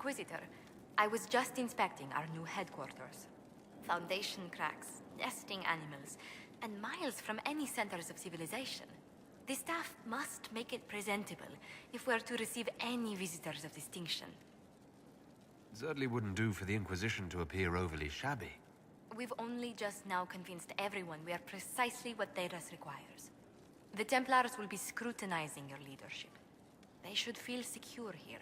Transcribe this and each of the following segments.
Inquisitor. I was just inspecting our new headquarters. Foundation cracks, nesting animals, and miles from any centers of civilization. The staff must make it presentable if we're to receive any visitors of distinction. Certainly wouldn't do for the Inquisition to appear overly shabby. We've only just now convinced everyone we are precisely what Theras requires. The Templars will be scrutinizing your leadership. They should feel secure here.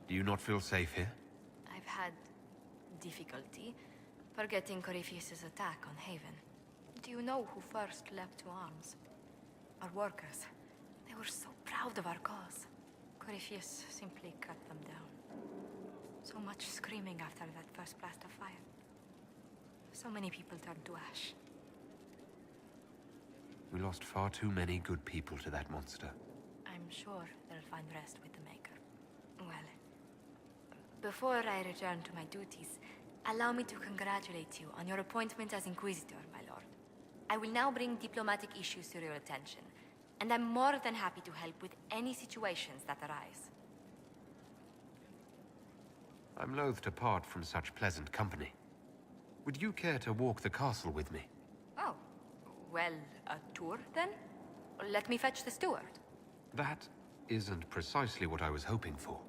Do you not feel safe here? I've had difficulty forgetting Corypheus' attack on Haven. Do you know who first leapt to arms? Our workers. They were so proud of our cause. Corypheus simply cut them down. So much screaming after that first blast of fire. So many people turned to ash. We lost far too many good people to that monster. I'm sure they'll find rest with the Maker. Well, before I return to my duties, allow me to congratulate you on your appointment as Inquisitor, my lord. I will now bring diplomatic issues to your attention, and I'm more than happy to help with any situations that arise. I'm loath to part from such pleasant company. Would you care to walk the castle with me? Oh, well, a tour then? Let me fetch the steward. That isn't precisely what I was hoping for.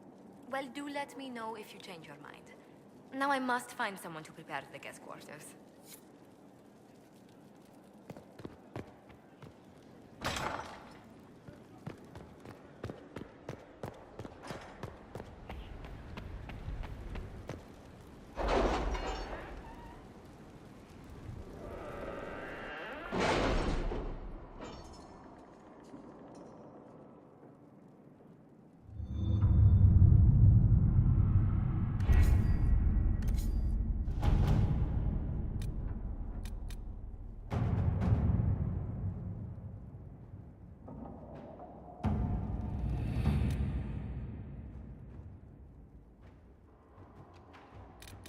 Well, do let me know if you change your mind. Now I must find someone to prepare the guest quarters.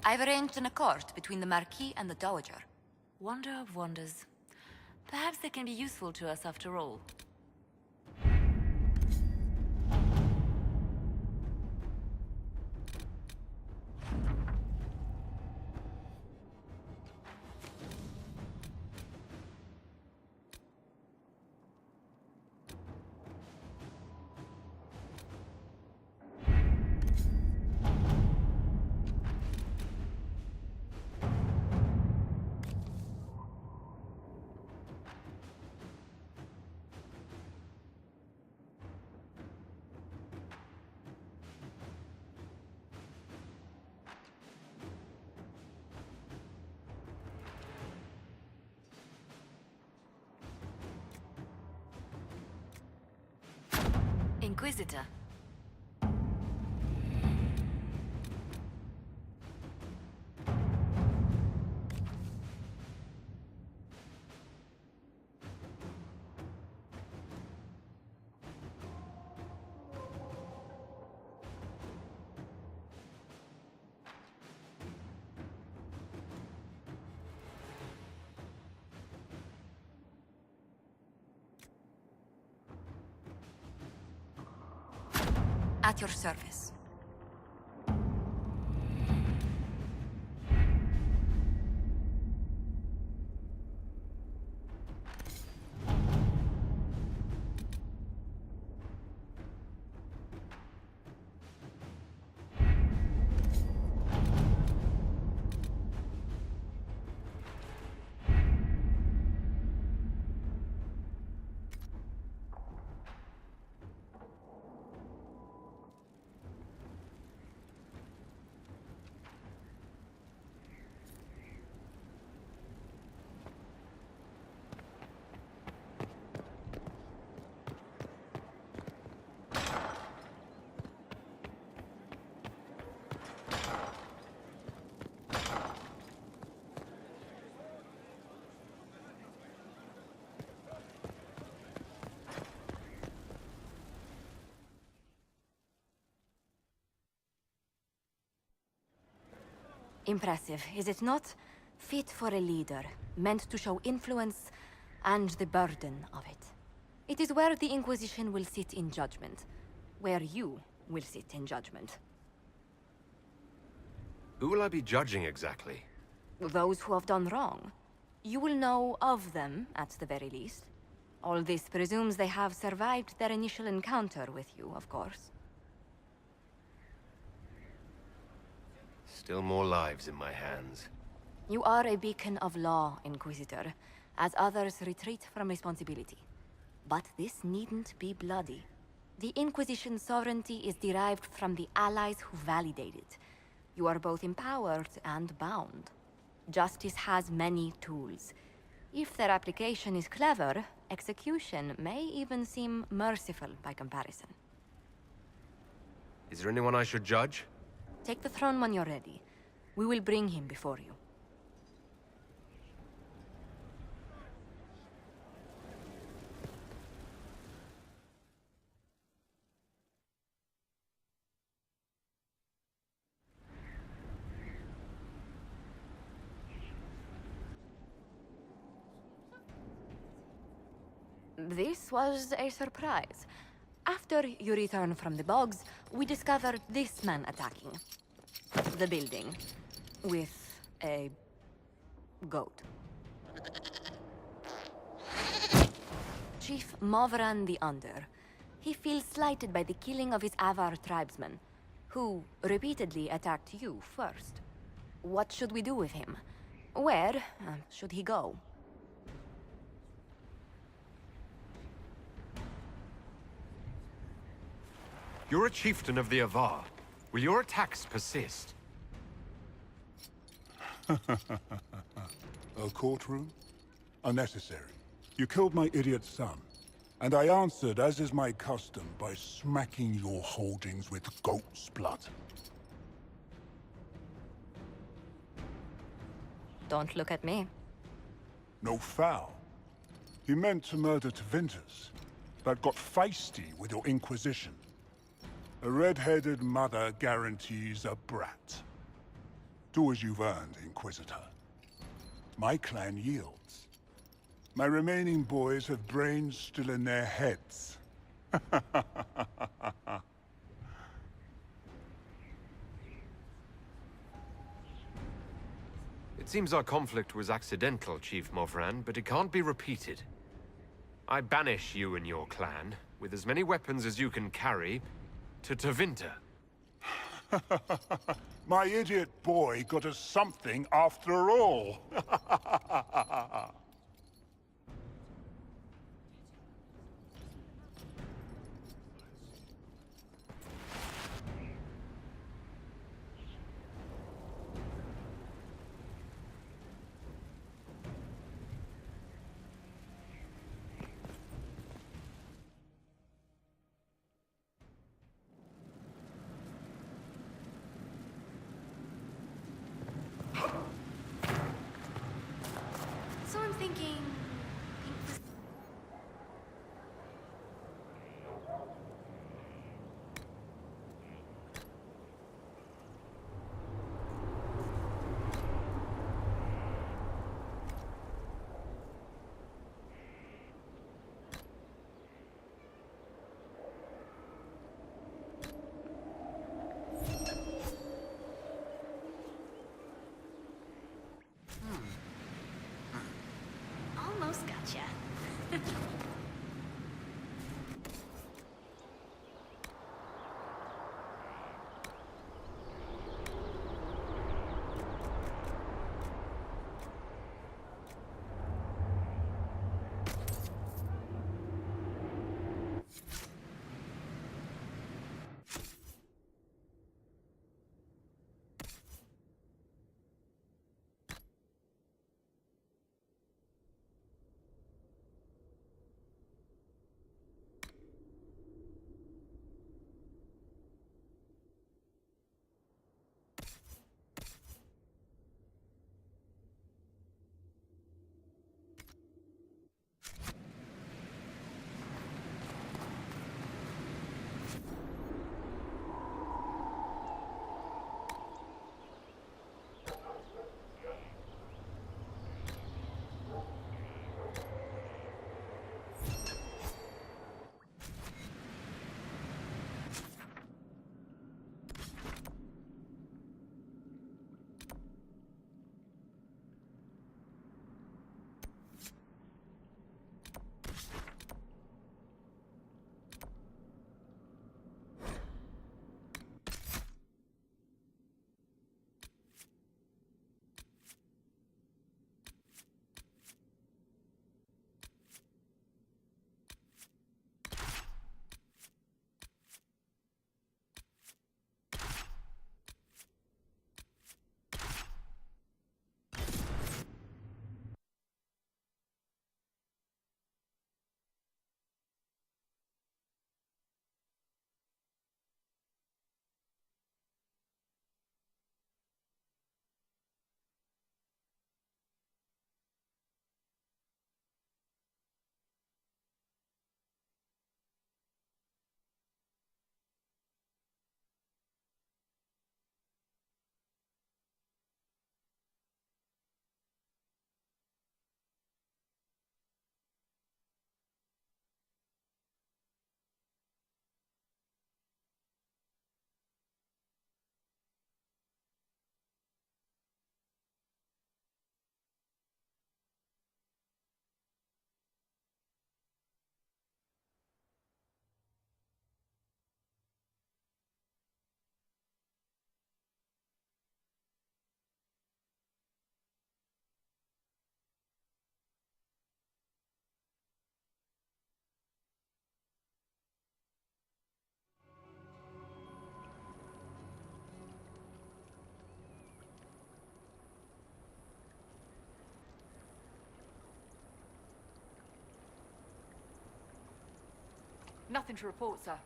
I've arranged an accord between the Marquis and the Dowager. Wonder of wonders. Perhaps they can be useful to us after all. Inquisitor. At your service. Impressive, is it not? Fit for a leader, meant to show influence and the burden of it. It is where the Inquisition will sit in judgment, where you will sit in judgment. Who will I be judging exactly? Those who have done wrong. You will know of them, at the very least. All this presumes they have survived their initial encounter with you, of course. Still more lives in my hands. You are a beacon of law, Inquisitor, as others retreat from responsibility. But this needn't be bloody. The Inquisition's sovereignty is derived from the allies who validate it. You are both empowered and bound. Justice has many tools. If their application is clever, execution may even seem merciful by comparison. Is there anyone I should judge? Take the throne when you're ready. We will bring him before you. This was a surprise. After you return from the bogs, we discovered this man attacking the building with a goat. Chief Movran the Under. He feels slighted by the killing of his Avar tribesmen, who repeatedly attacked you first. What should we do with him? Where should he go? You're a chieftain of the Avar. Will your attacks persist? A courtroom? Unnecessary. You killed my idiot son, and I answered, as is my custom, by smacking your holdings with goat's blood. Don't look at me. No foul. You meant to murder Tevintus, but got feisty with your Inquisition. A red-headed mother guarantees a brat. Do as you've earned, Inquisitor. My clan yields. My remaining boys have brains still in their heads. It seems our conflict was accidental, Chief Movran, but it can't be repeated. I banish you and your clan, with as many weapons as you can carry, to Tevinter. My idiot boy got us something after all. So I'm thinking... Almost gotcha. Nothing to report, sir.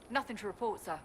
Nothing to report, sir.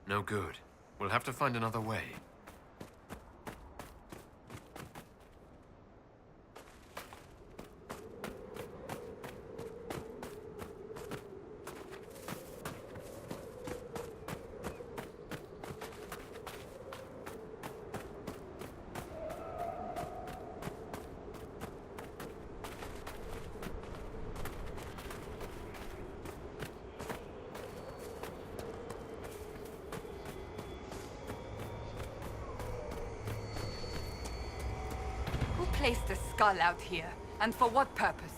No good. We'll have to find another way. Who placed the skull out here? And for what purpose?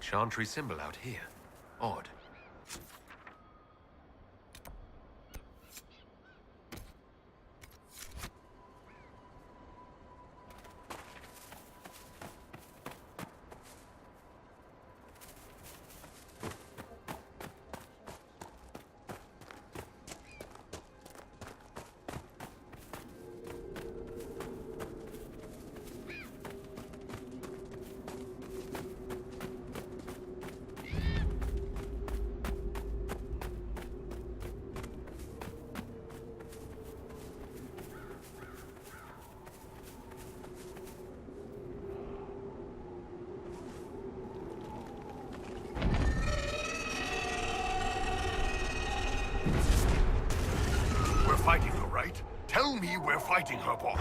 chantry symbol out here. Odd. We're fighting her, right? Tell me we're fighting her, boss.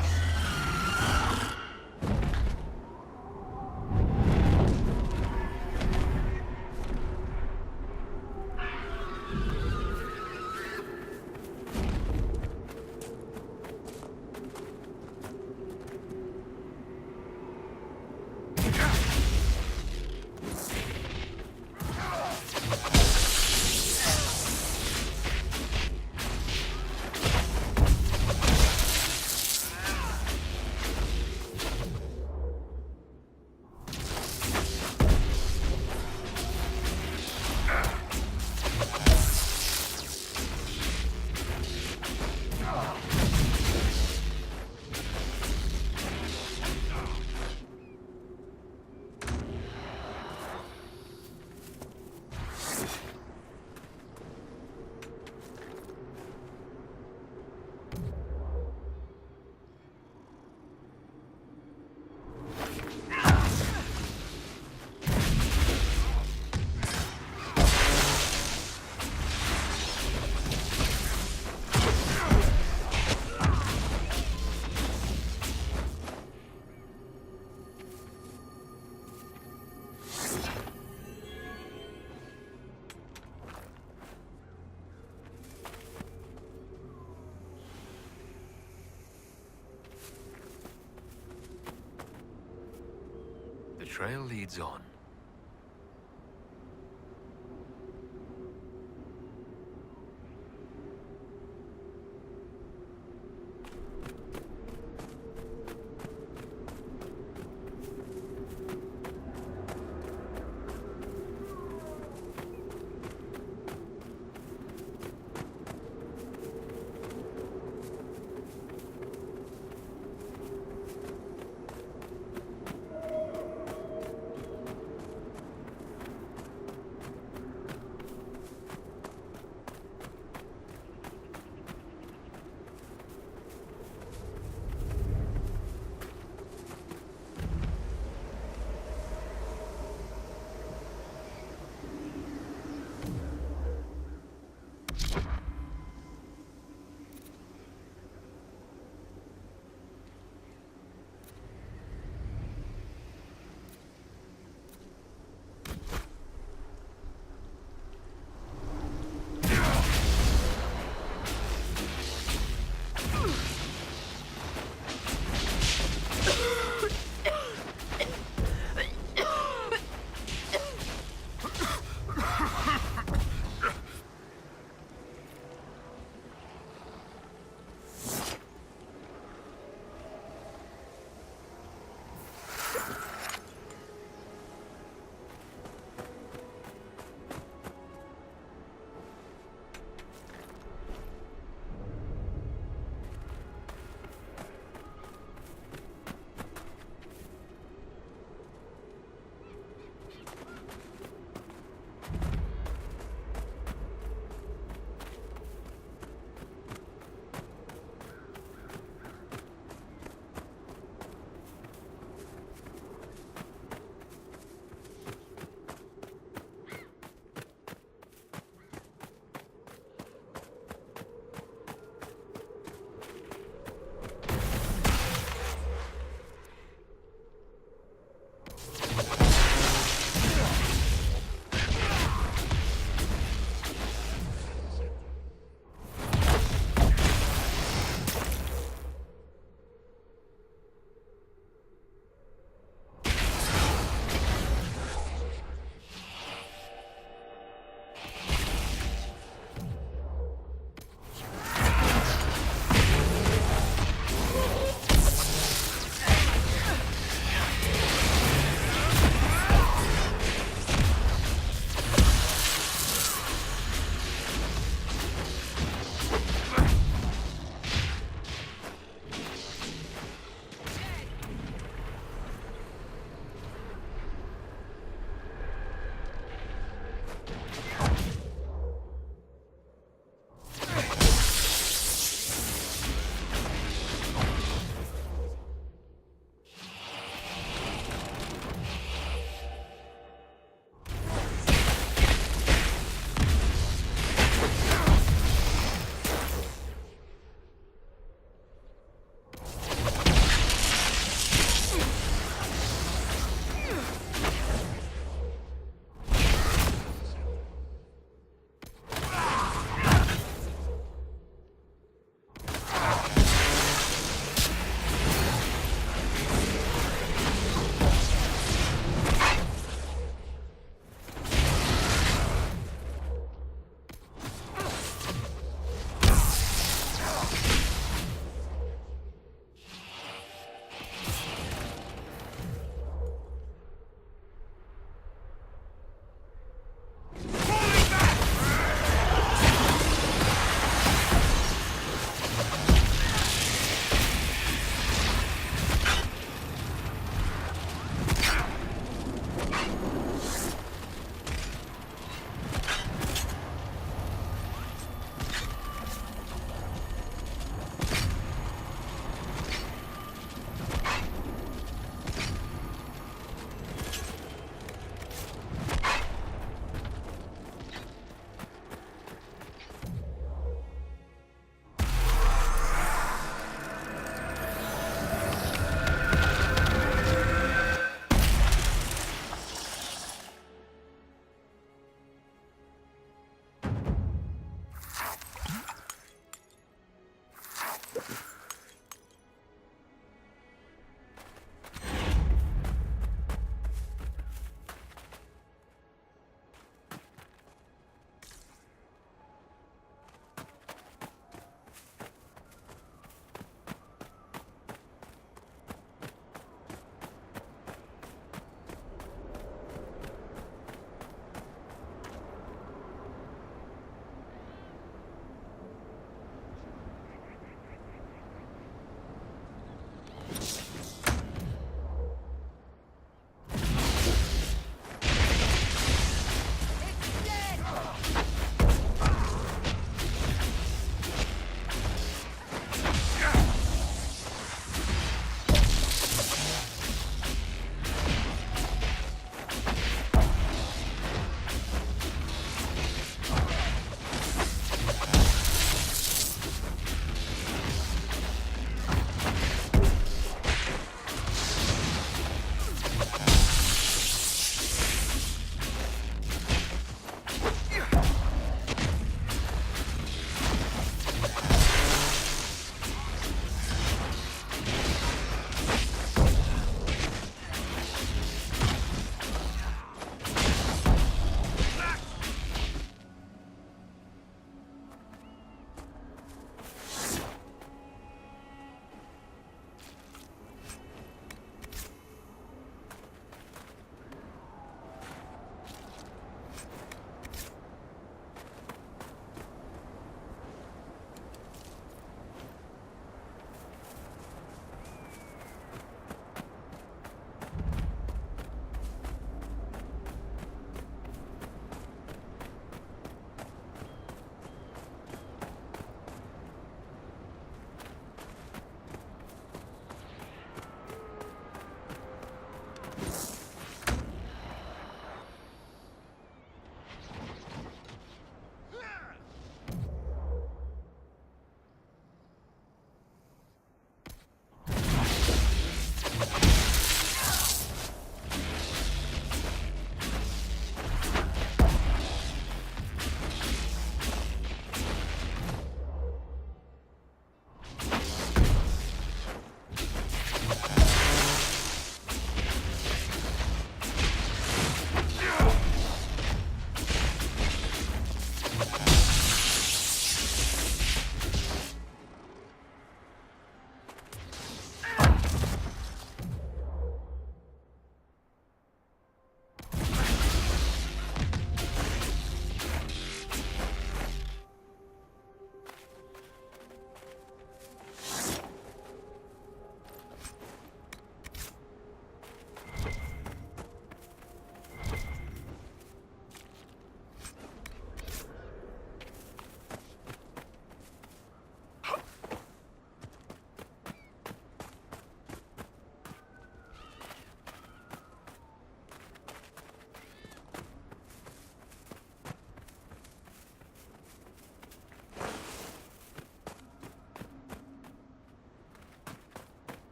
The trail leads on.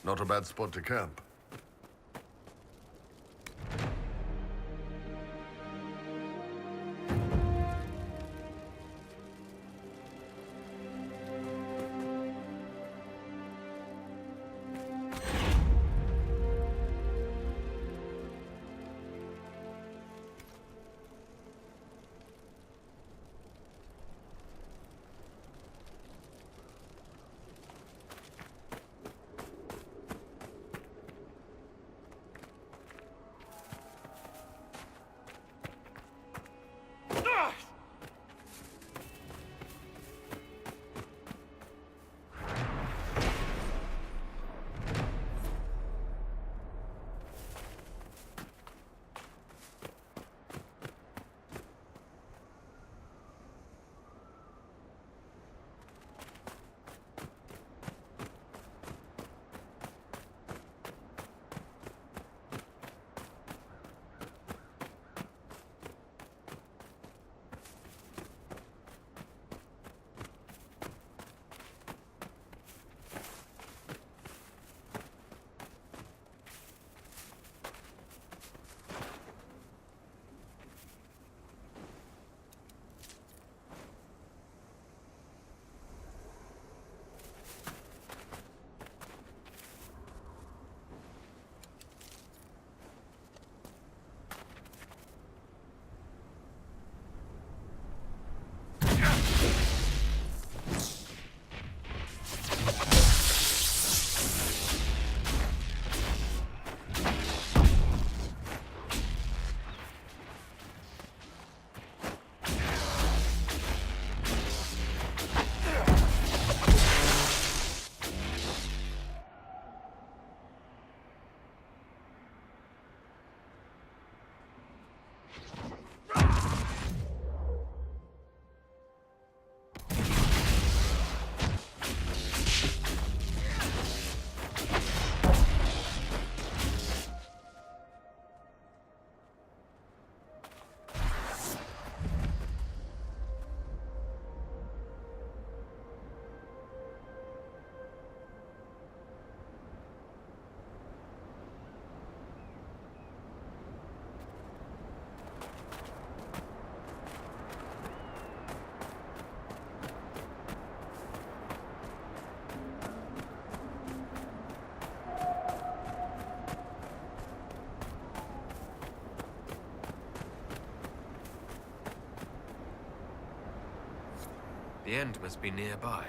Not a bad spot to camp. The end must be nearby.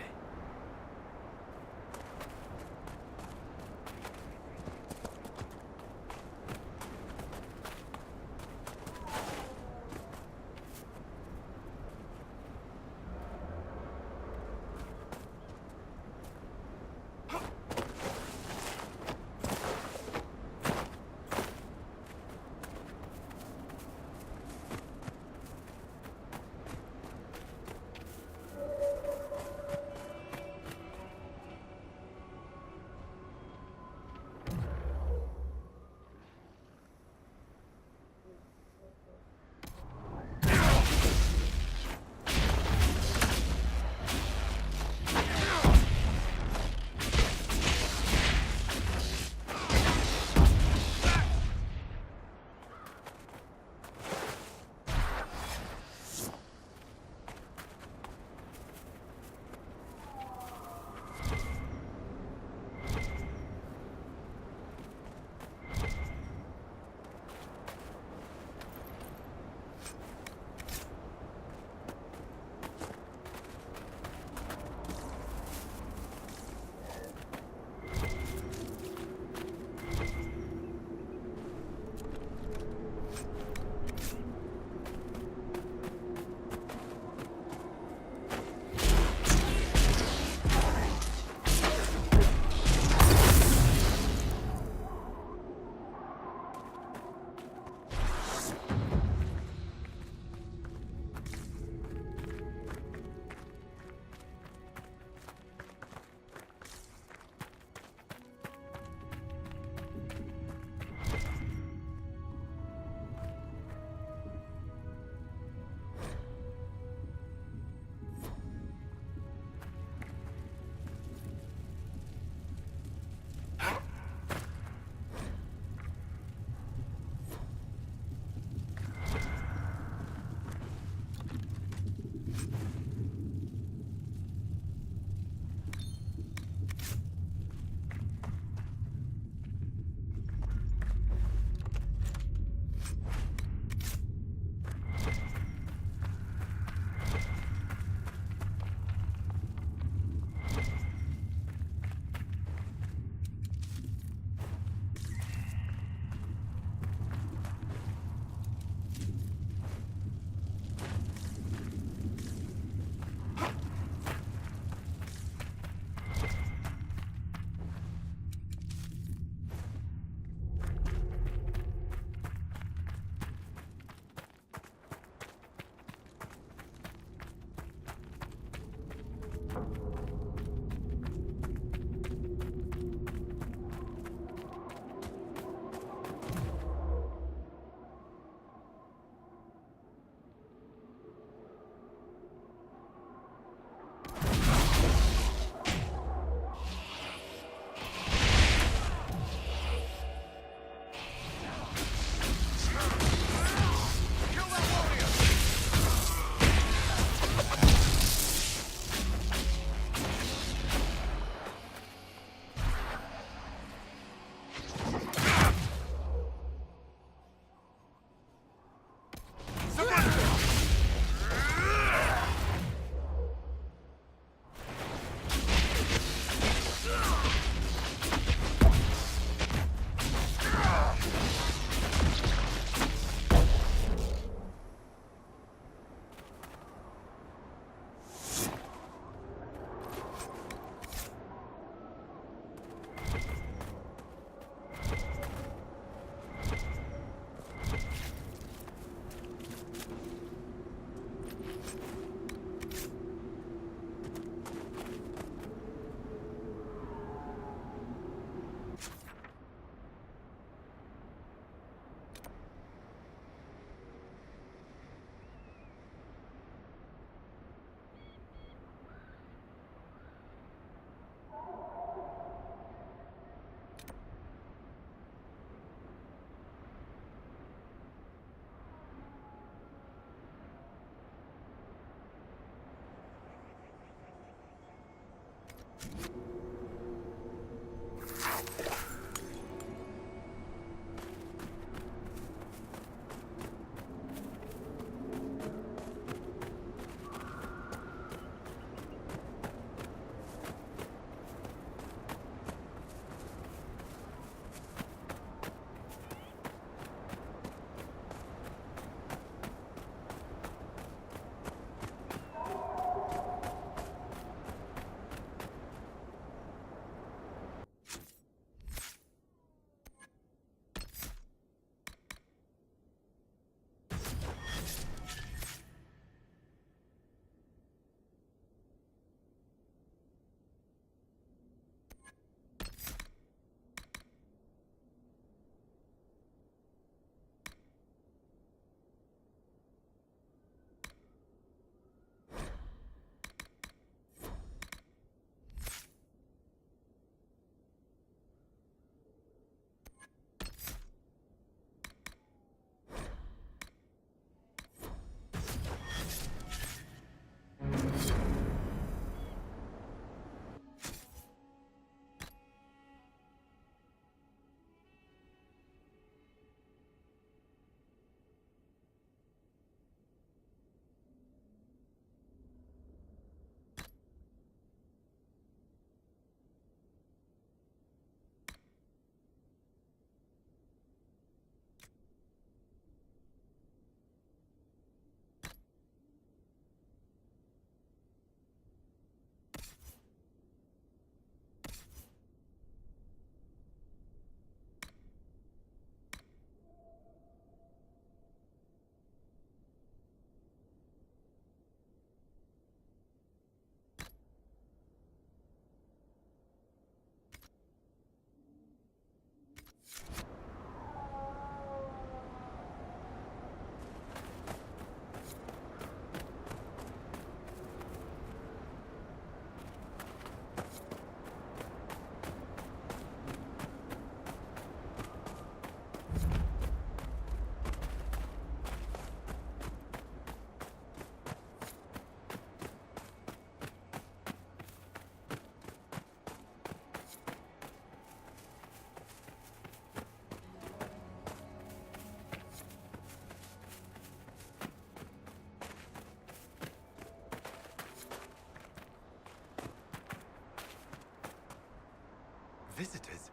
visitors.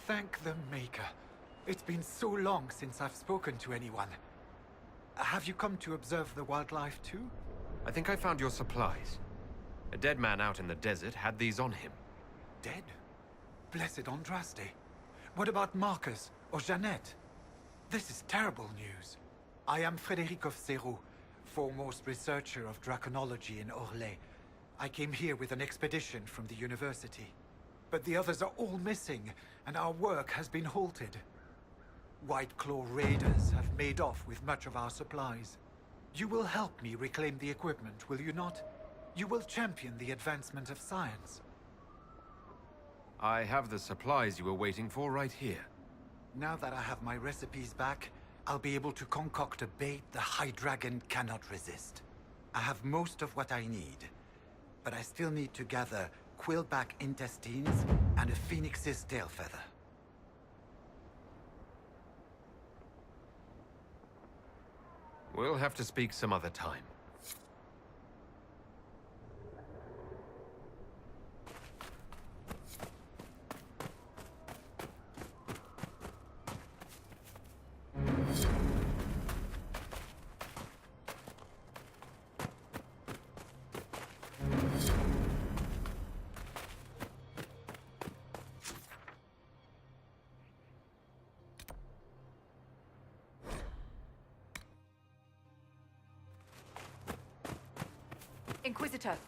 Thank the Maker. It's been so long since I've spoken to anyone. Have you come to observe the wildlife too? I think I found your supplies. A dead man out in the desert had these on him. Dead? Blessed Andraste. What about Marcus or Jeannette? This is terrible news. I am Frédéric of Serrault, foremost researcher of draconology in Orlais. I came here with an expedition from the university. But the others are all missing, and our work has been halted. White Claw raiders have made off with much of our supplies. You will help me reclaim the equipment, will you not? You will champion the advancement of science. I have the supplies you were waiting for right here. Now that I have my recipes back, I'll be able to concoct a bait the High Dragon cannot resist. I have most of what I need, but I still need to gather quillback intestines and a phoenix's tail feather. We'll have to speak some other time. Inquisitor.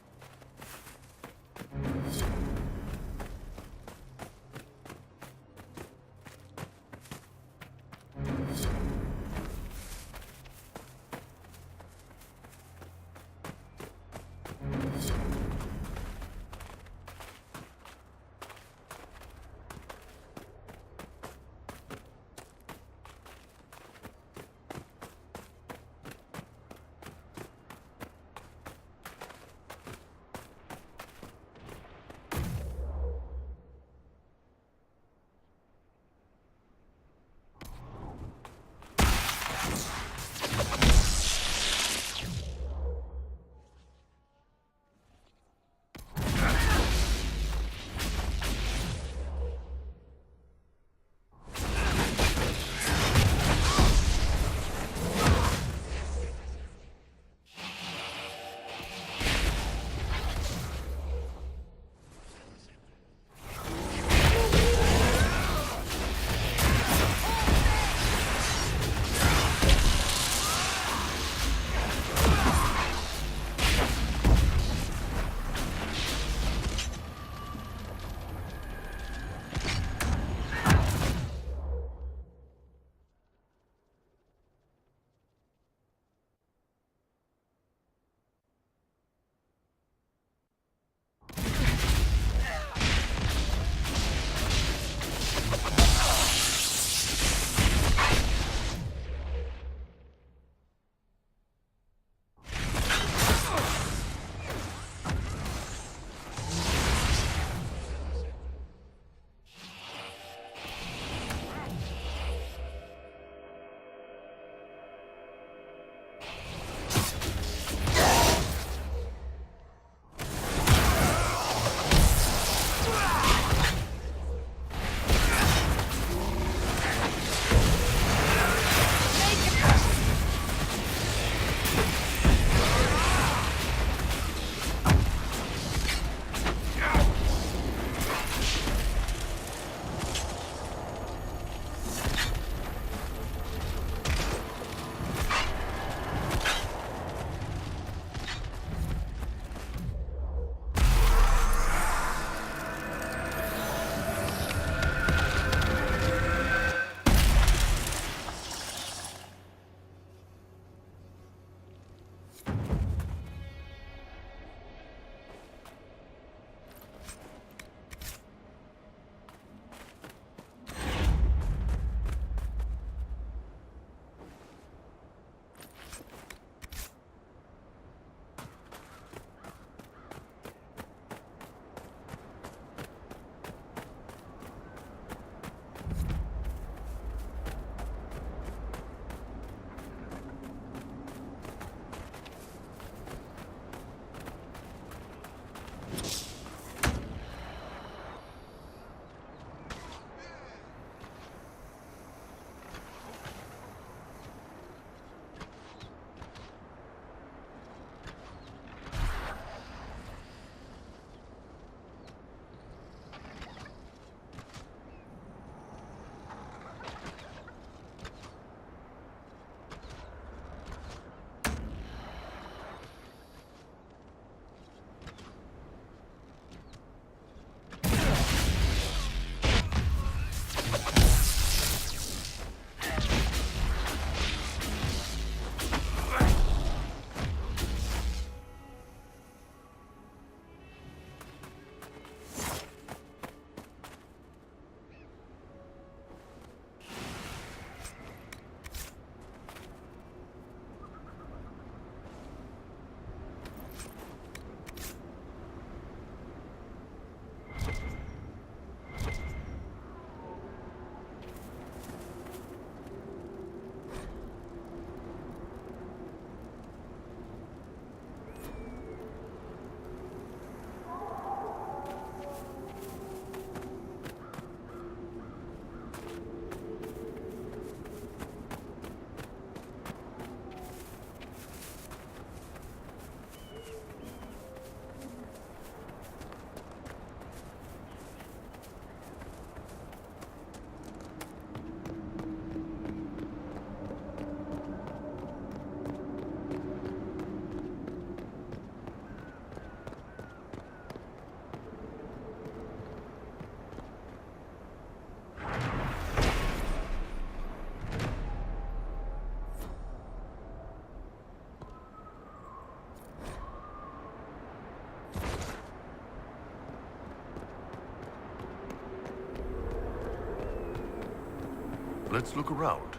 Let's look around.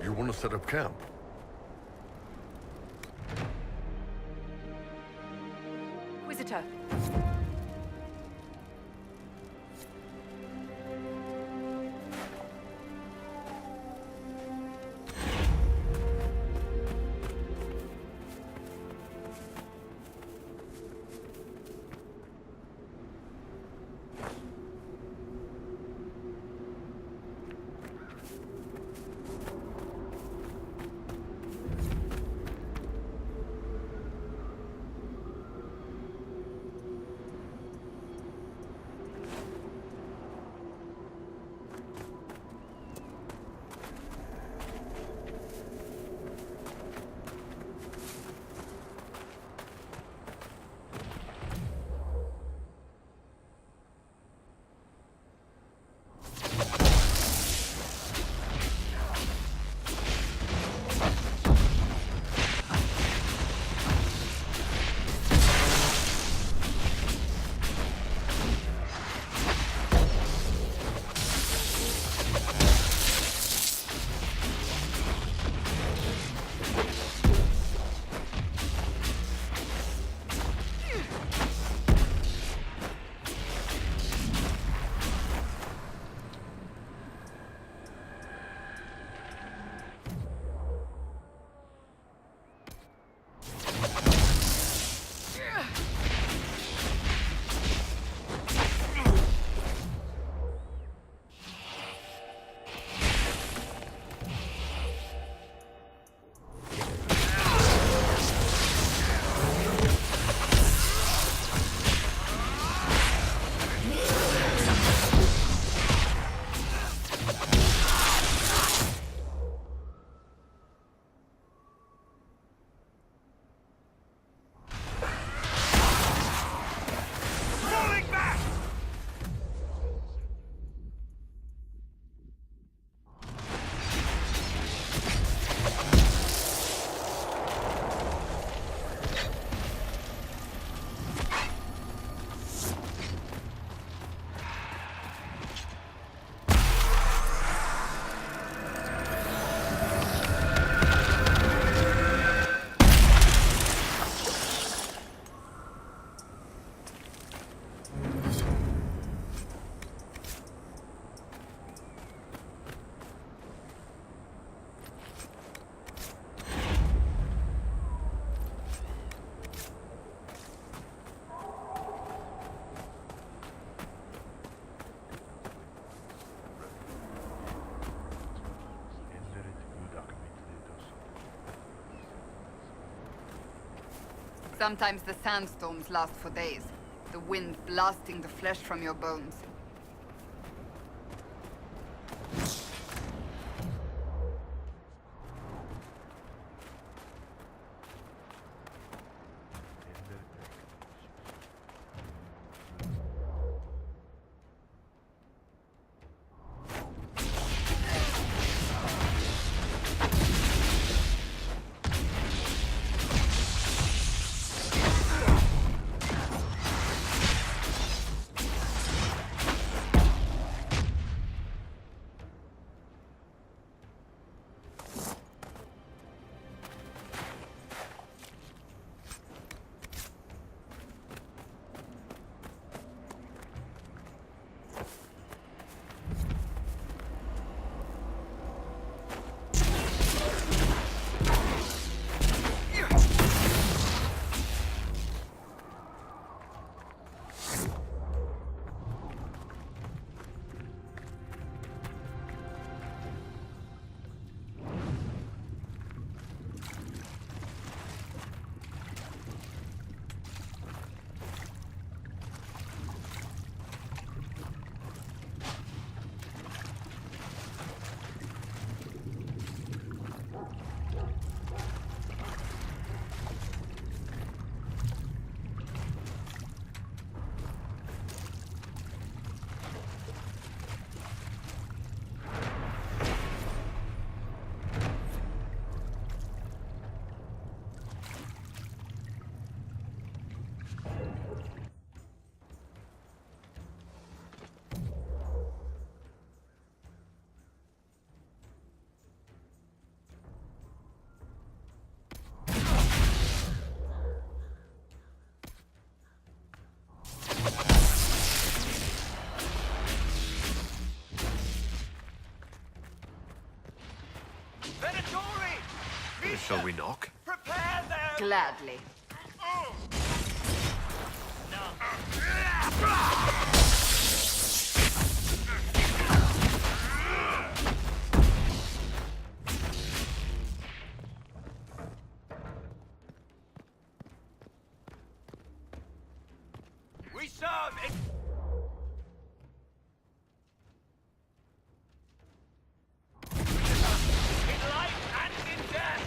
You want to set up camp? Inquisitor. Sometimes the sandstorms last for days, the wind blasting the flesh from your bones. Shall we knock? Prepare them! Gladly. We serve in... in life and in death!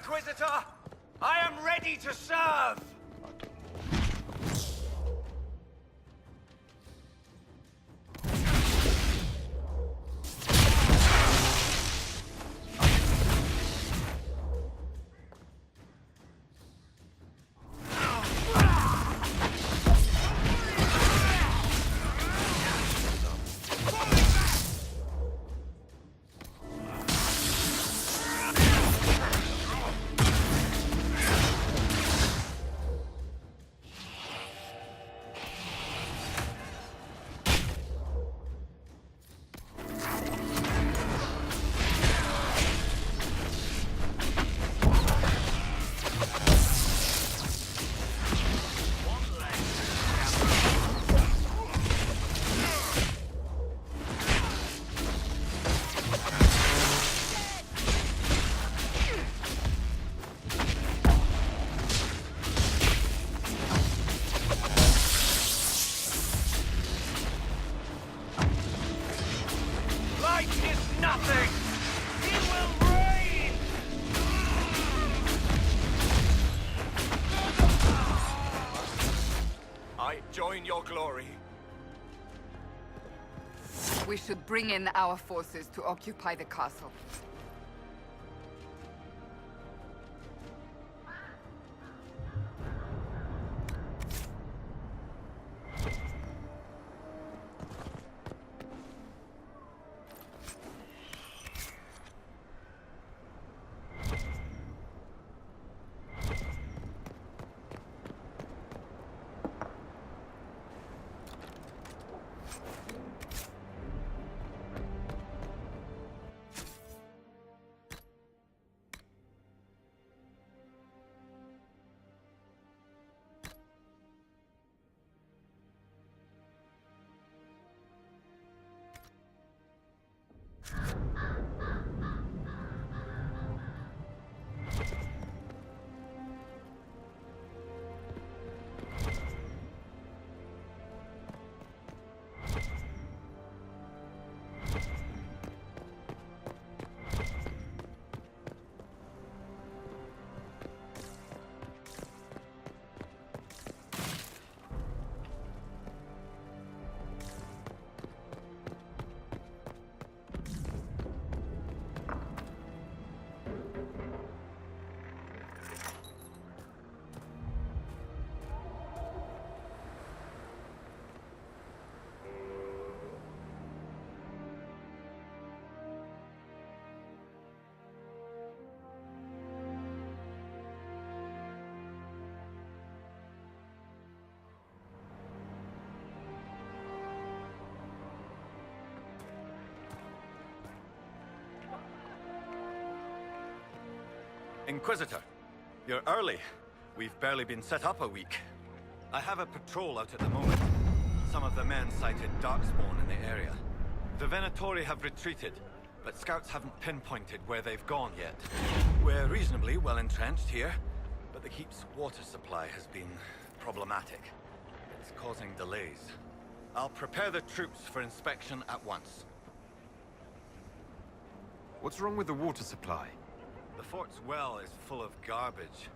Inquisitor! I am ready to serve! Join your glory. We should bring in our forces to occupy the castle. Inquisitor, you're early. We've barely been set up a week. I have a patrol out at the moment. Some of the men cited Darkspawn in the area. The Venatori have retreated, but scouts haven't pinpointed where they've gone yet. We're reasonably well entrenched here, but the keep's water supply has been problematic. It's causing delays. I'll prepare the troops for inspection at once. What's wrong with the water supply? The fort's well is full of garbage.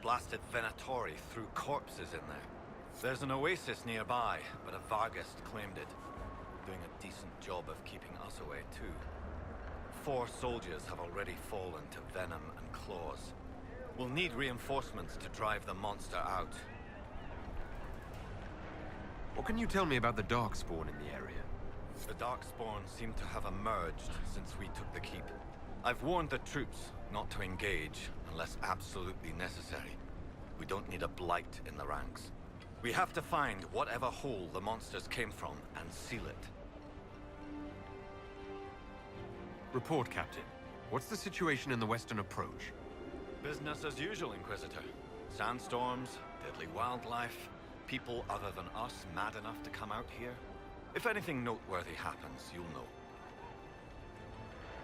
Blasted Venatori threw corpses in there. There's an oasis nearby, but a Vargast claimed it. Doing a decent job of keeping us away, too. 4 soldiers have already fallen to venom and claws. We'll need reinforcements to drive the monster out. What can you tell me about the Darkspawn in the area? The Darkspawn seem to have emerged since we took the keep. I've warned the troops not to engage unless absolutely necessary. We don't need a blight in the ranks. We have to find whatever hole the monsters came from and seal it. Report, Captain. What's the situation in the western approach? Business as usual, Inquisitor. Sandstorms, deadly wildlife, people other than us mad enough to come out here. If anything noteworthy happens, you'll know.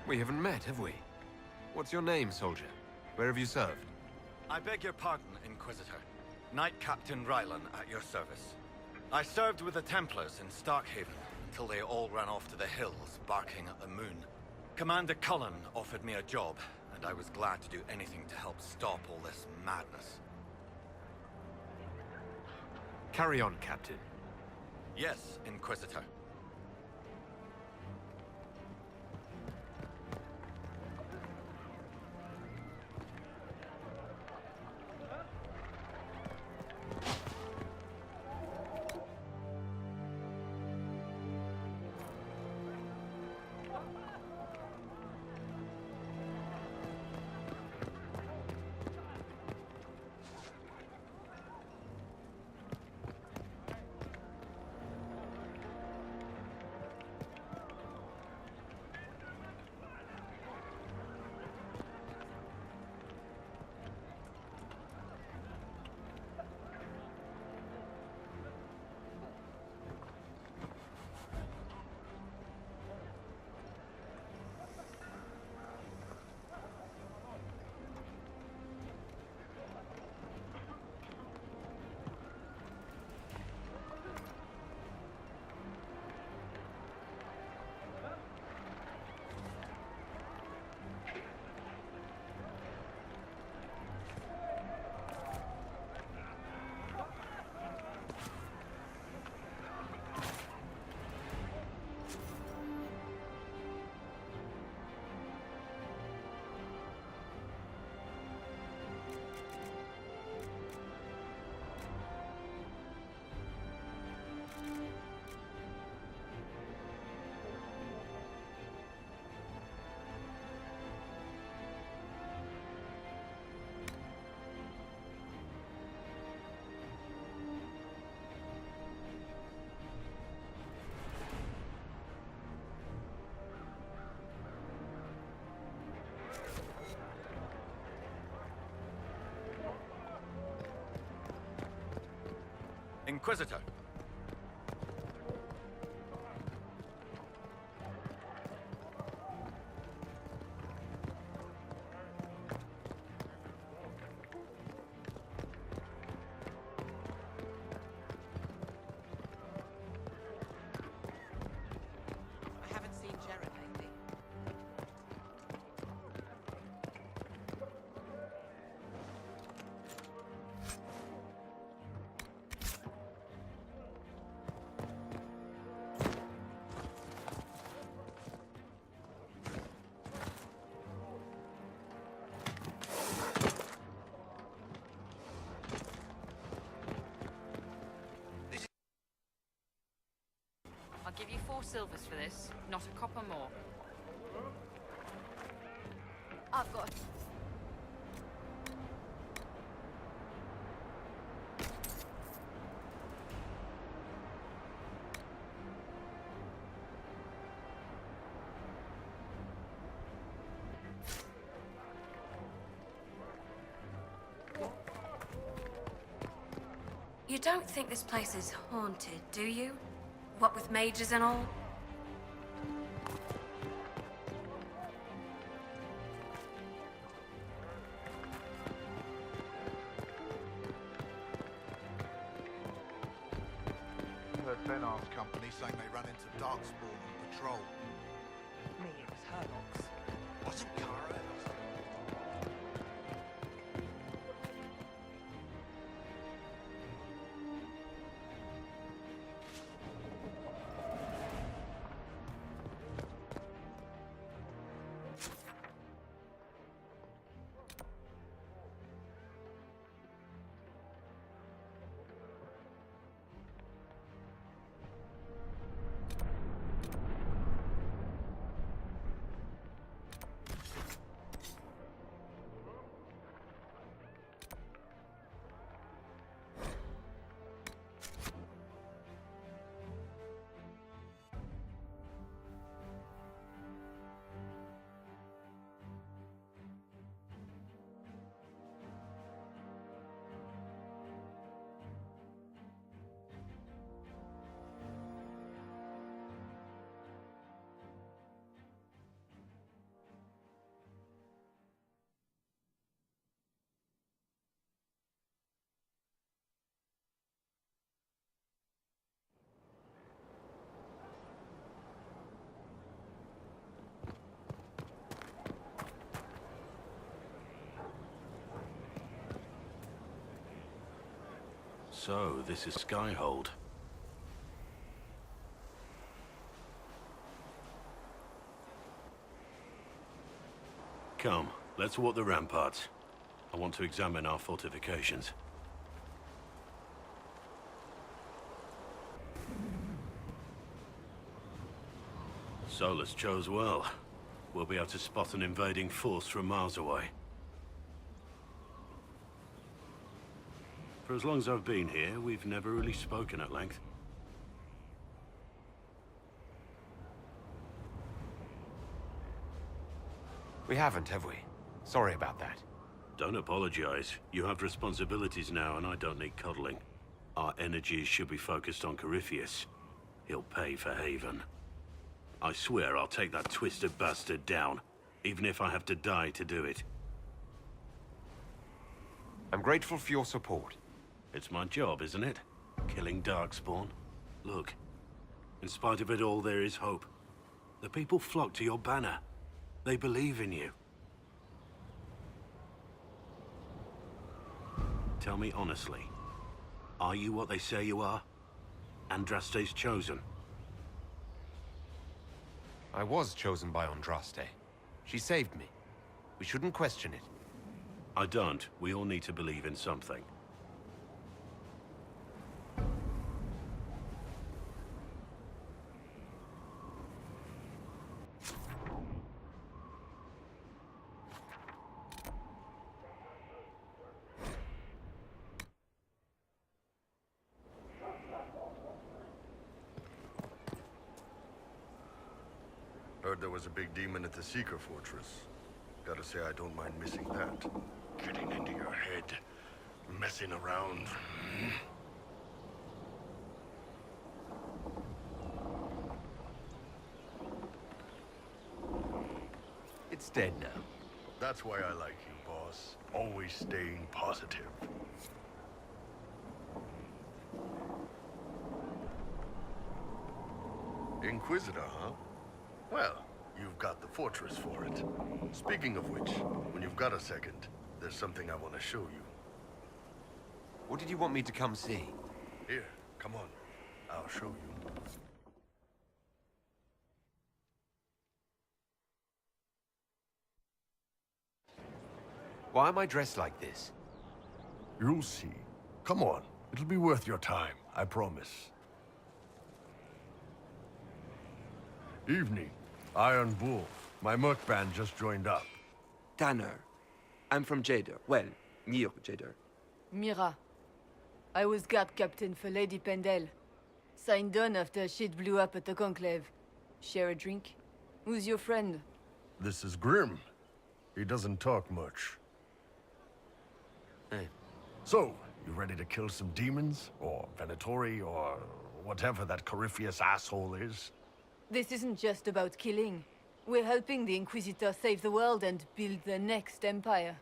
We haven't met, have we? What's your name, soldier? Where have you served? I beg your pardon, Inquisitor. Knight Captain Rylan at your service. I served with the Templars in Starkhaven until they all ran off to the hills, barking at the moon. Commander Cullen offered me a job, and I was glad to do anything to help stop all this madness. Carry on, Captain. Yes, Inquisitor. Inquisitor. I haven't seen Jared lately. I'll give you 4 silvers for this, not a copper more. I've got... You don't think this place is haunted, do you? What with mages and all? Heard Benar's company saying they ran into Darkspawn on patrol. Me, it was Herlock's. Wasn't Kara? So, this is Skyhold. Come, let's walk the ramparts. I want to examine our fortifications. Solus chose well. We'll be able to spot an invading force from miles away. For as long as I've been here, we've never really spoken at length. We haven't, have we? Sorry about that. Don't apologize. You have responsibilities now, and I don't need cuddling. Our energies should be focused on Corypheus. He'll pay for Haven. I swear I'll take that twisted bastard down, even if I have to die to do it. I'm grateful for your support. It's my job, isn't it? Killing Darkspawn. Look, in spite of it all, there is hope. The people flock to your banner. They believe in you. Tell me honestly, are you what they say you are? Andraste's chosen? I was chosen by Andraste. She saved me. We shouldn't question it. I don't. We all need to believe in something. Heard there was a big demon at the Seeker Fortress. Gotta say, I don't mind missing that. Getting into your head, messing around. It's dead now. That's why I like you, boss. Always staying positive. Inquisitor, huh? Well, you've got the fortress for it. Speaking of which, when you've got a second, there's something I want to show you. What did you want me to come see? Here, come on. I'll show you. Why am I dressed like this? You'll see. Come on. It'll be worth your time, I promise. Evening. Iron Bull. My merc band just joined up. Tanner. I'm from Jader. Well, near Jader. Mira. I was guard captain for Lady Pendel. Signed on after shit blew up at the Conclave. Share a drink? Who's your friend? This is Grim. He doesn't talk much. Hey. So, you ready to kill some demons? Or Venatori, or whatever that Corypheus asshole is? This isn't just about killing. We're helping the Inquisitor save the world and build the next empire.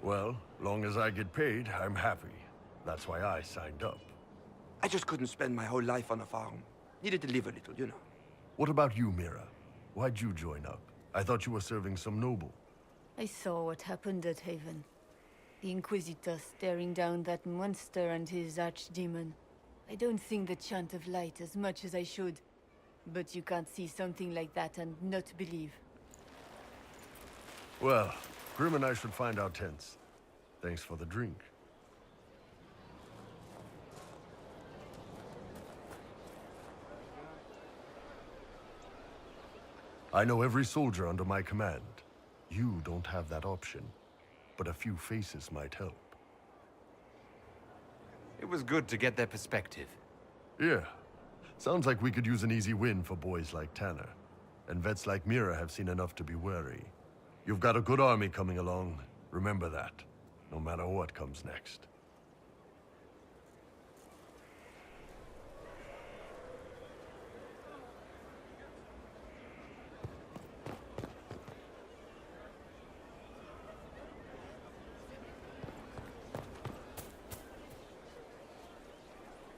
Well, long as I get paid, I'm happy. That's why I signed up. I just couldn't spend my whole life on a farm. Needed to live a little, you know. What about you, Mira? Why'd you join up? I thought you were serving some noble. I saw what happened at Haven. The Inquisitor staring down that monster and his archdemon. I don't sing the chant of light as much as I should. But you can't see something like that and not believe. Well, Grim and I should find our tents. Thanks for the drink. I know every soldier under my command. You don't have that option, but a few faces might help. It was good to get their perspective. Yeah. Sounds like we could use an easy win for boys like Tanner. And vets like Mira have seen enough to be wary. You've got a good army coming along. Remember that, no matter what comes next.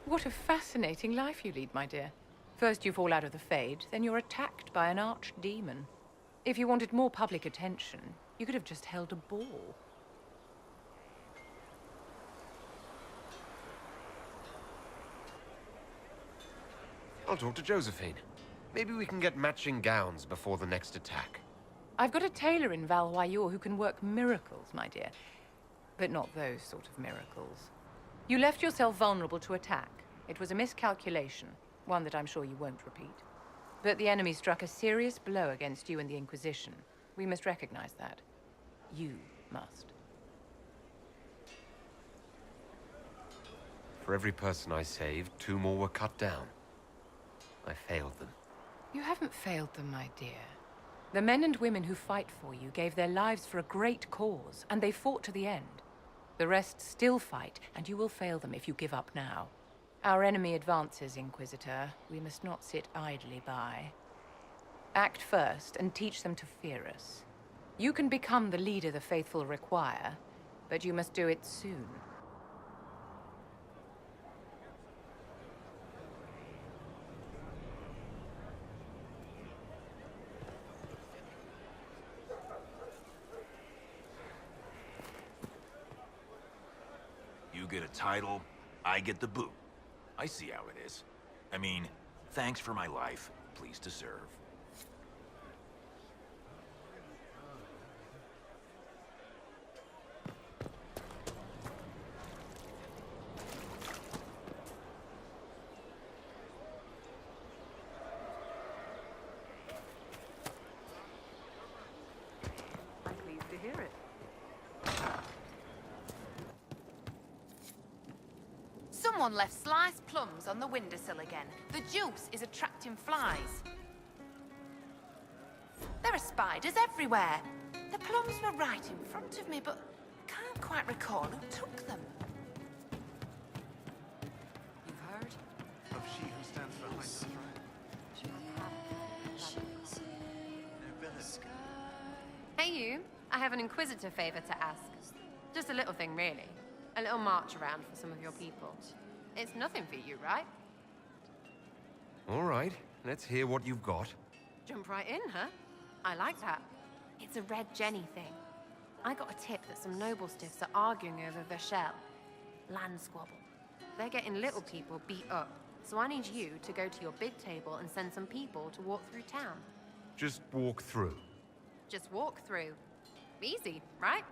What a fascinating life you lead, my dear. First you fall out of the Fade, then you're attacked by an archdemon. If you wanted more public attention, you could have just held a ball. I'll talk to Josephine. Maybe we can get matching gowns before the next attack. I've got a tailor in Val-Royaux who can work miracles, my dear. But not those sort of miracles. You left yourself vulnerable to attack. It was a miscalculation, one that I'm sure you won't repeat. But the enemy struck a serious blow against you and the Inquisition. We must recognize that. You must. For every person I saved, 2 more were cut down. I failed them. You haven't failed them, my dear. The men and women who fight for you gave their lives for a great cause, and they fought to the end. The rest still fight, and you will fail them if you give up now. Our enemy advances, Inquisitor. We must not sit idly by. Act first, and teach them to fear us. You can become the leader the faithful require, but you must do it soon. You get a title, I get the boot. I see how it is. I mean, thanks for my life, pleased to serve. I'm pleased to hear it. Someone left sliced plums on the windowsill again. The juice is attracting flies. There are spiders everywhere. The plums were right in front of me, but can't quite recall who took them. You've heard? Of she who stands behind the throne. Hey you, I have an Inquisitor favor to ask. Just a little thing, really. A little march around for some of your people. It's nothing for you, right? All right, let's hear what you've got. Jump right in, huh? I like that. It's a Red Jenny thing. I got a tip that some noble stiffs are arguing over Vachel. Land squabble. They're getting little people beat up. So I need you to go to your big table and send some people to walk through town. Just walk through. Just walk through. Easy, right?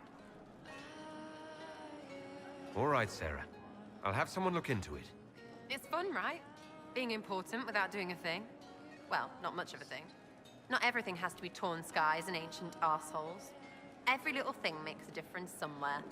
All right, Sarah. I'll have someone look into it. It's fun, right? Being important without doing a thing. Well, not much of a thing. Not everything has to be torn skies and ancient arseholes. Every little thing makes a difference somewhere.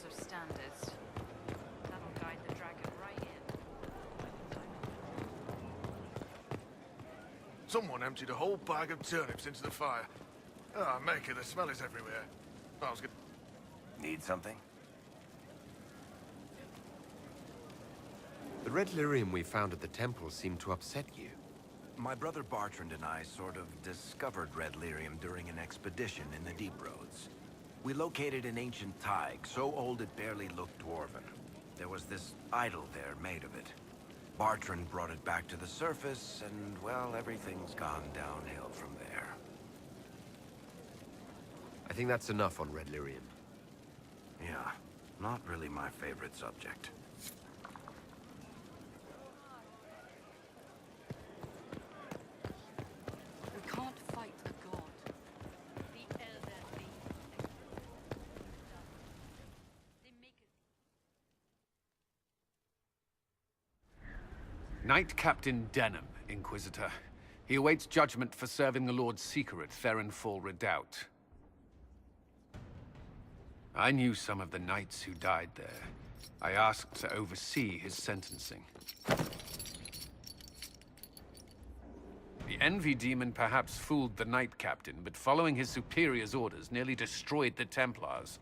Of standards. That'll guide the dragon right in. Someone emptied a whole bag of turnips into the fire. Ah, Maker, the smell is everywhere. I was good. Need something? The red lyrium we found at the temple seemed to upset you. My brother Bartrand and I sort of discovered red lyrium during an expedition in the Deep Roads. We located an ancient thaig, so old it barely looked dwarven. There was this idol there made of it. Bartrand brought it back to the surface, and, well, everything's gone downhill from there. I think that's enough on red lyrium. Yeah, not really my favorite subject. We can't fight a god. The elder being. Knight Captain Denham, Inquisitor. He awaits judgment for serving the Lord Seeker at Therenfall Redoubt. I knew some of the knights who died there. I asked to oversee his sentencing. The Envy Demon perhaps fooled the Knight Captain, but following his superior's orders nearly destroyed the Templars.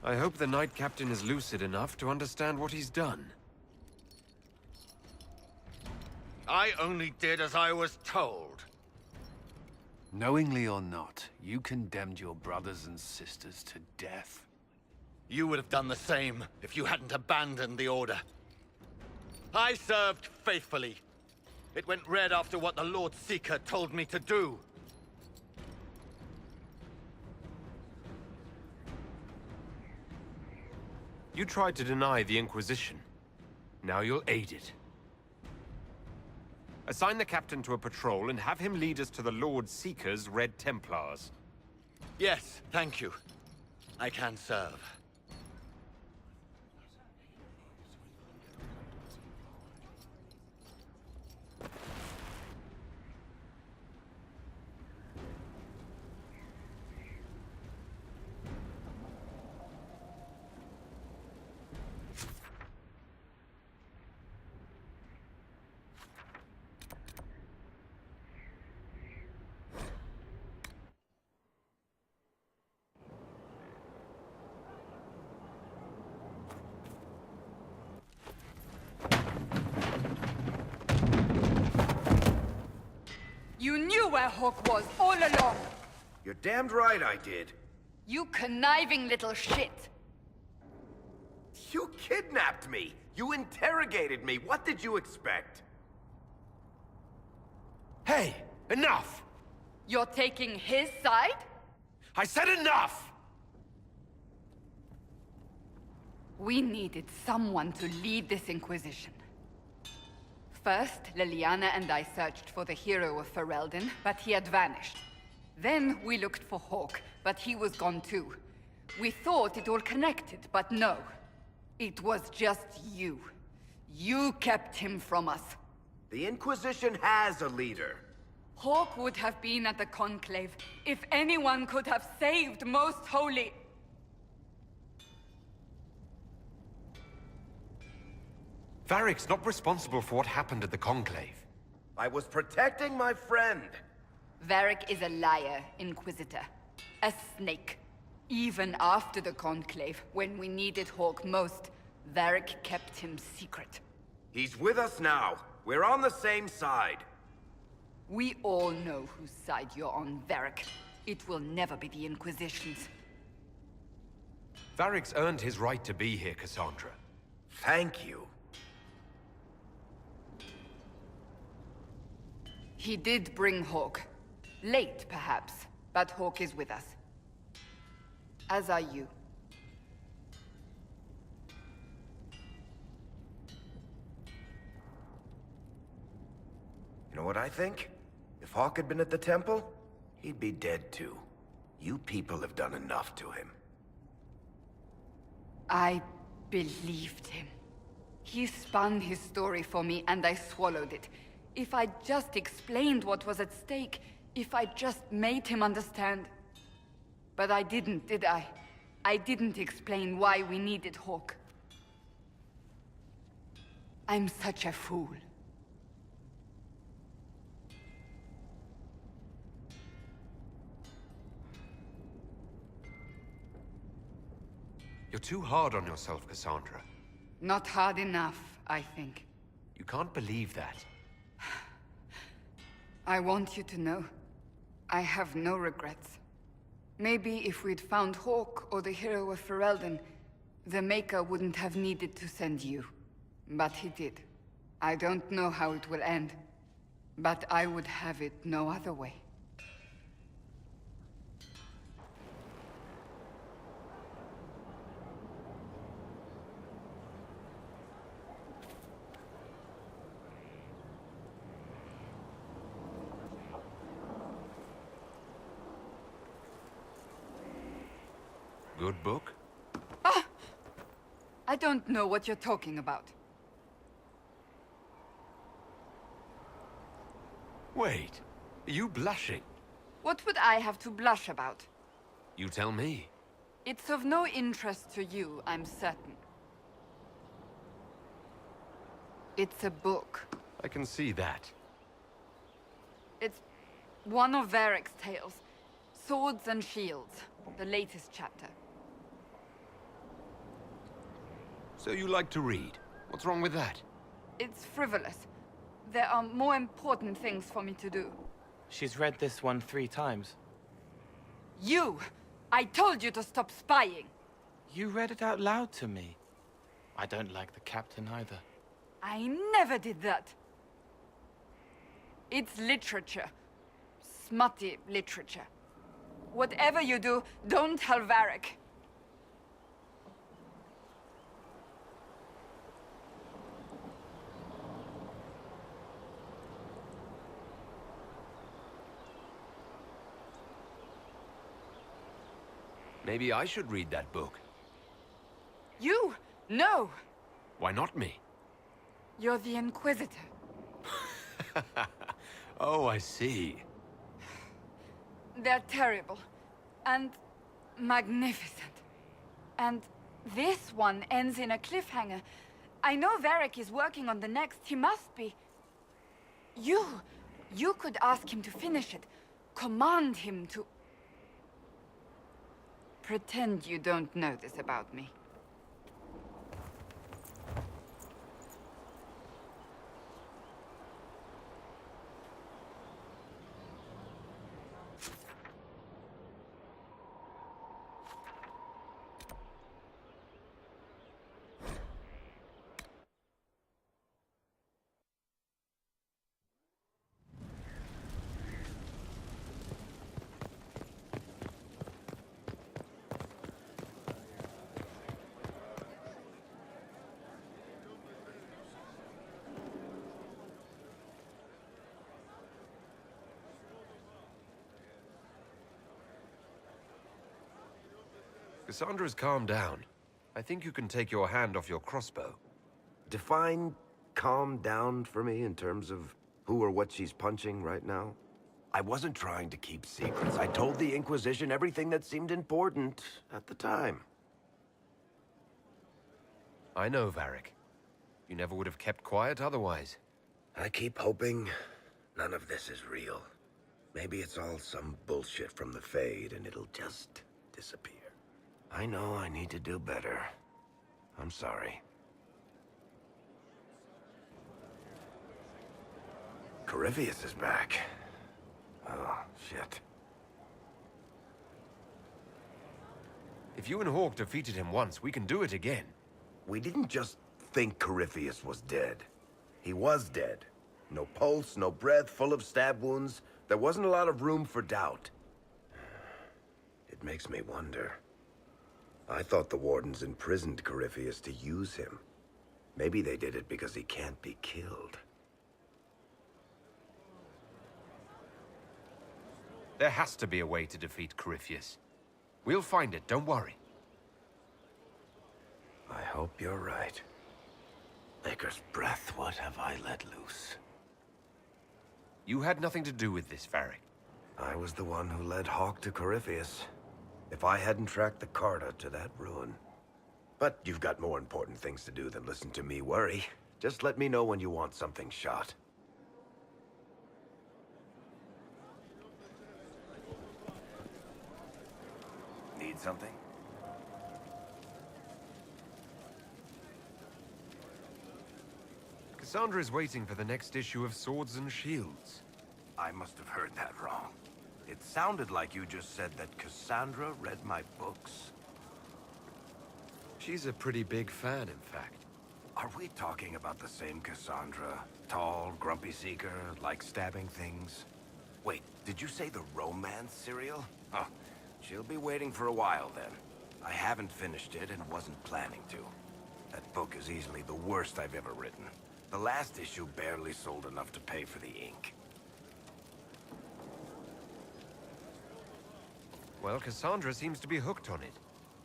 I hope the Knight Captain is lucid enough to understand what he's done. I only did as I was told. Knowingly or not, you condemned your brothers and sisters to death. You would have done the same if you hadn't abandoned the Order. I served faithfully. It went red after what the Lord Seeker told me to do. You tried to deny the Inquisition. Now you'll aid it. Assign the Captain to a patrol and have him lead us to the Lord Seeker's Red Templars. Yes, thank you. I can serve. You knew where Hawk was all along! You're damned right I did. You conniving little shit! You kidnapped me! You interrogated me! What did you expect? Hey! Enough! You're taking his side? I said enough! We needed someone to lead this Inquisition. First, Liliana and I searched for the hero of Ferelden, but he had vanished. Then we looked for Hawk, but he was gone too. We thought it all connected, but no. It was just you. You kept him from us. The Inquisition has a leader. Hawk would have been at the Conclave if anyone could have saved Most Holy. Varric's not responsible for what happened at the Conclave. I was protecting my friend. Varric is a liar, Inquisitor. A snake. Even after the Conclave, when we needed Hawk most, Varric kept him secret. He's with us now. We're on the same side. We all know whose side you're on, Varric. It will never be the Inquisition's. Varric's earned his right to be here, Cassandra. Thank you. He did bring Hawk. Late, perhaps, but Hawk is with us. As are you. You know what I think? If Hawk had been at the temple, he'd be dead too. You people have done enough to him. I believed him. He spun his story for me and I swallowed it. If I just explained what was at stake, if I just made him understand. But I didn't, did I? I didn't explain why we needed Hawk. I'm such a fool. You're too hard on yourself, Cassandra. Not hard enough, I think. You can't believe that. I want you to know, I have no regrets. Maybe if we'd found Hawk or the hero of Ferelden, the Maker wouldn't have needed to send you. But he did. I don't know how it will end, but I would have it no other way. Good book? Ah! I don't know what you're talking about. Wait, are you blushing? What would I have to blush about? You tell me. It's of no interest to you, I'm certain. It's a book. I can see that. It's one of Varric's tales. Swords and Shields, the latest chapter. So you like to read? What's wrong with that? It's frivolous. There are more important things for me to do. She's read this one 3 times. You! I told you to stop spying! You read it out loud to me. I don't like the captain either. I never did that. It's literature. Smutty literature. Whatever you do, don't tell Varric. Maybe I should read that book. You? No! Why not me? You're the Inquisitor. Oh, I see. They're terrible. And magnificent. And this one ends in a cliffhanger. I know Varric is working on the next. He must be. You could ask him to finish it. Command him to... Pretend you don't know this about me. Cassandra's calmed down. I think you can take your hand off your crossbow. Define calm down for me in terms of who or what she's punching right now. I wasn't trying to keep secrets. I told the Inquisition everything that seemed important at the time. I know, Varric. You never would have kept quiet otherwise. I keep hoping none of this is real. Maybe it's all some bullshit from the Fade and it'll just disappear. I know I need to do better. I'm sorry. Corypheus is back. Oh, shit. If you and Hawk defeated him once, we can do it again. We didn't just think Corypheus was dead. He was dead. No pulse, no breath, full of stab wounds. There wasn't a lot of room for doubt. It makes me wonder. I thought the Wardens imprisoned Corypheus to use him. Maybe they did it because he can't be killed. There has to be a way to defeat Corypheus. We'll find it, don't worry. I hope you're right. Maker's breath, what have I let loose? You had nothing to do with this, Varric. I was the one who led Hawk to Corypheus. If I hadn't tracked the Carta to that ruin. But you've got more important things to do than listen to me worry. Just let me know when you want something shot. Need something? Cassandra is waiting for the next issue of Swords and Shields. I must have heard that wrong. It sounded like you just said that Cassandra read my books. She's a pretty big fan, in fact. Are we talking about the same Cassandra? Tall, grumpy seeker, like stabbing things? Wait, did you say the romance serial? Huh. She'll be waiting for a while then. I haven't finished it and wasn't planning to. That book is easily the worst I've ever written. The last issue barely sold enough to pay for the ink. Well, Cassandra seems to be hooked on it.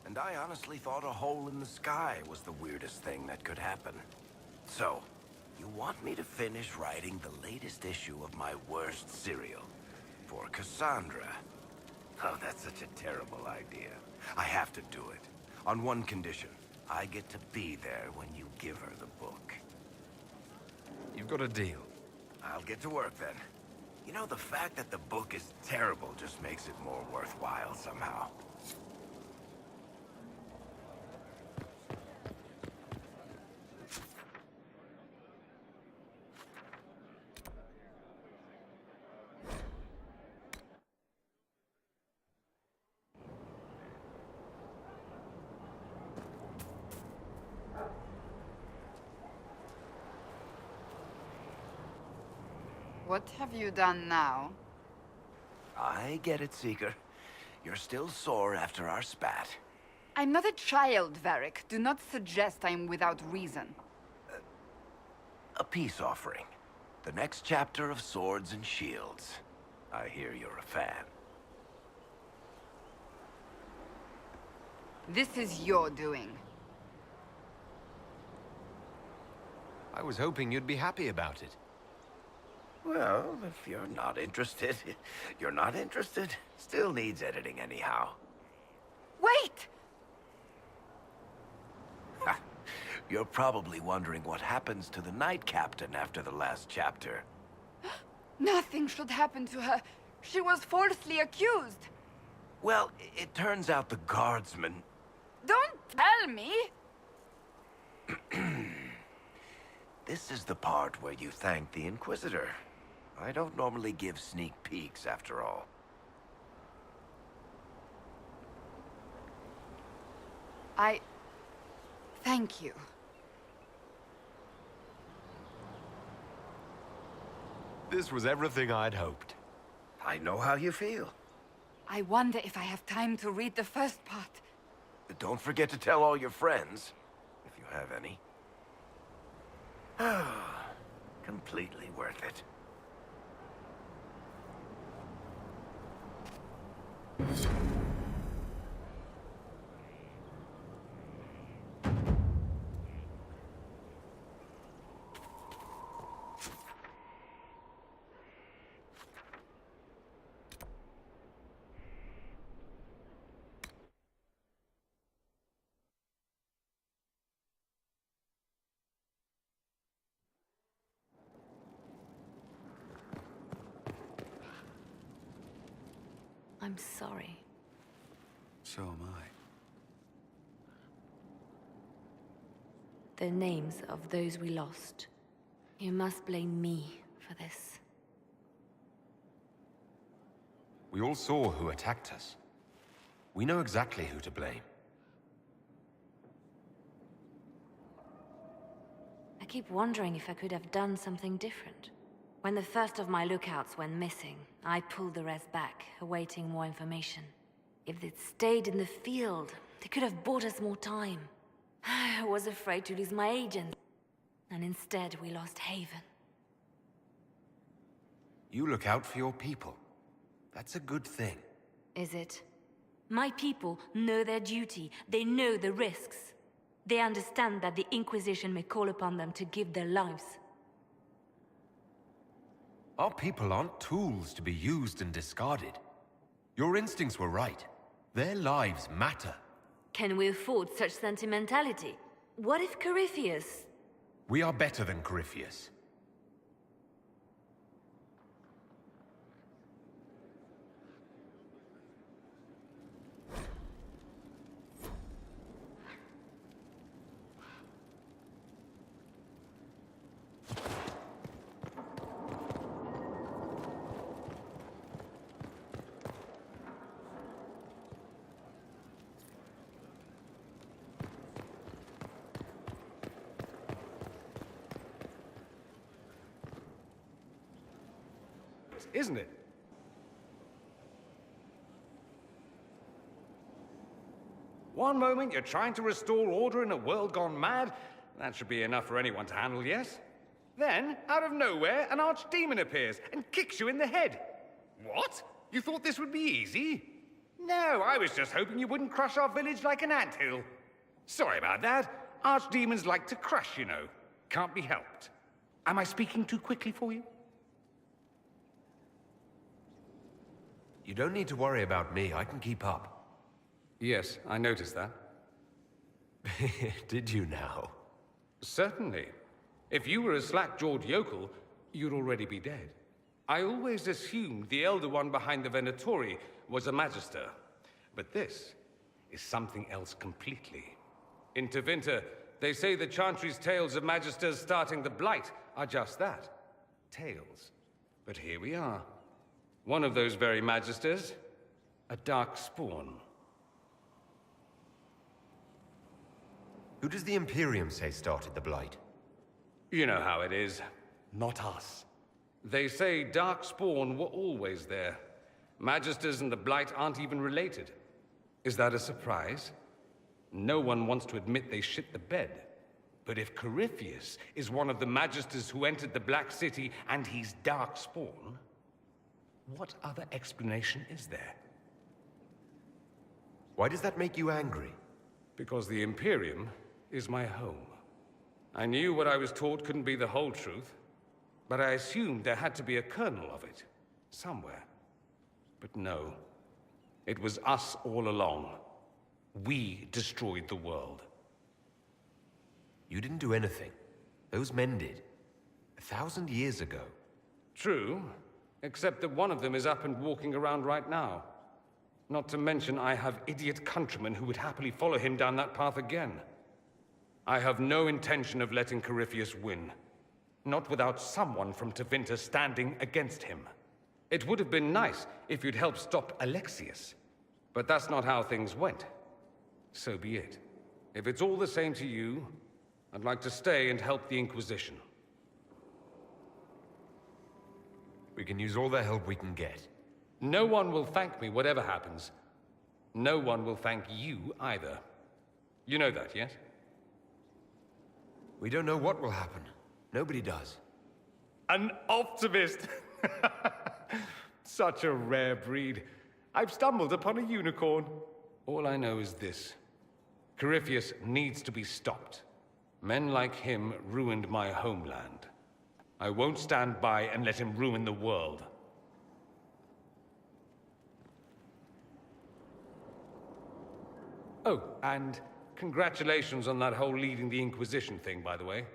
And I honestly thought a hole in the sky was the weirdest thing that could happen. So, you want me to finish writing the latest issue of my worst serial for Cassandra? Oh, that's such a terrible idea. I have to do it. On one condition. I get to be there when you give her the book. You've got a deal. I'll get to work then. You know, the fact that the book is terrible just makes it more worthwhile somehow. What have you done now? I get it, Seeker. You're still sore after our spat. I'm not a child, Varric. Do not suggest I'm without reason. A peace offering. The next chapter of Swords and Shields. I hear you're a fan. This is your doing. I was hoping you'd be happy about it. Well, if you're not interested, you're not interested. Still needs editing anyhow. Wait! You're probably wondering what happens to the Knight Captain after the last chapter. Nothing should happen to her. She was falsely accused. Well, it turns out the guardsman... Don't tell me! This is the part where you thank the Inquisitor. I don't normally give sneak peeks, after all. Thank you. This was everything I'd hoped. I know how you feel. I wonder if I have time to read the first part. But don't forget to tell all your friends, if you have any. Completely worth it. I'm sorry. So am I. The names of those we lost. You must blame me for this. We all saw who attacked us. We know exactly who to blame. I keep wondering if I could have done something different. When the first of my lookouts went missing, I pulled the rest back, awaiting more information. If they'd stayed in the field, they could have bought us more time. I was afraid to lose my agent, and instead we lost Haven. You look out for your people. That's a good thing. Is it? My people know their duty. They know the risks. They understand that the Inquisition may call upon them to give their lives. Our people aren't tools to be used and discarded. Your instincts were right. Their lives matter. Can we afford such sentimentality? What if Corypheus... We are better than Corypheus. Isn't it? One moment you're trying to restore order in a world gone mad. That should be enough for anyone to handle, yes? Then, out of nowhere, an archdemon appears and kicks you in the head. What? You thought this would be easy? No, I was just hoping you wouldn't crush our village like an anthill. Sorry about that. Archdemons like to crush, you know. Can't be helped. Am I speaking too quickly for you? You don't need to worry about me. I can keep up. Yes, I noticed that. Did you now? Certainly. If you were a slack-jawed yokel, you'd already be dead. I always assumed the Elder One behind the Venatori was a Magister. But this is something else completely. In Tevinter, they say the Chantry's tales of Magisters starting the Blight are just that. Tales. But here we are. One of those very Magisters, a Darkspawn. Who does the Imperium say started the Blight? You know how it is. Not us. They say Darkspawn were always there. Magisters and the Blight aren't even related. Is that a surprise? No one wants to admit they shit the bed. But if Corypheus is one of the Magisters who entered the Black City and he's Darkspawn, what other explanation is there? Why does that make you angry? Because the Imperium is my home. I knew what I was taught couldn't be the whole truth, but I assumed there had to be a kernel of it, somewhere. But no, it was us all along. We destroyed the world. You didn't do anything. Those men did. 1,000 years ago. True, except that one of them is up and walking around right now. Not to mention I have idiot countrymen who would happily follow him down that path again. I have no intention of letting Corypheus win. Not without someone from Tevinter standing against him. It would have been nice if you'd helped stop Alexius. But that's not how things went. So be it. If it's all the same to you, I'd like to stay and help the Inquisition. We can use all the help we can get. No one will thank me whatever happens. No one will thank you either. You know that, yes? We don't know what will happen. Nobody does. An optimist! Such a rare breed. I've stumbled upon a unicorn. All I know is this. Corypheus needs to be stopped. Men like him ruined my homeland. I won't stand by and let him ruin the world. Oh, and congratulations on that whole leading the Inquisition thing, by the way.